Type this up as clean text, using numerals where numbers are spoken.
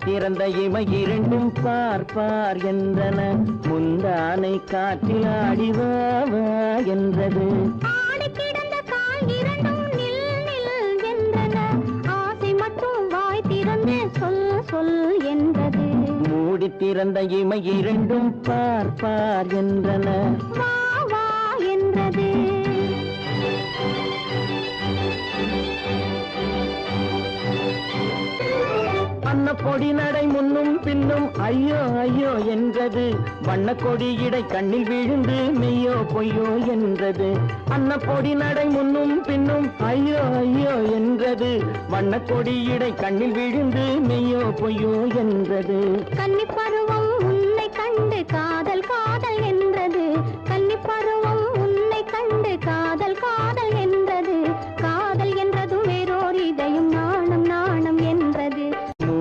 திறந்த இமை இரண்டும் பார் பார் என்றன முந்தானை காற்றில் ஆடிவா வா என்றது ஆடி கிடந்த கால் இரண்டும் நில் நில் என்றன ஆசை மட்டும் வாய் திறந்து சொல் சொல் என்றது மூடி திறந்த இமை இரண்டும் பார் பார் என்றன வா வா என்றது பொடி நடை முன்னும் பின்னும் ஐயோ ஐயோ என்றது வண்ணக்கொடி இடை கண்ணில் விழுந்து மெய்யோ பொய்யோ என்றது அன்னப்பொடி நடை முன்னும் பின்னும் ஐயோ ஐயோ என்றது வண்ணக்கொடி இடை கண்ணில் விழுந்து மெய்யோ பொய்யோ என்றது கன்னி பருவம் உன்னை கண்டு காதல் காதல் என்றது கன்னி பருவம் உன்னை கண்டு காதல் காதல்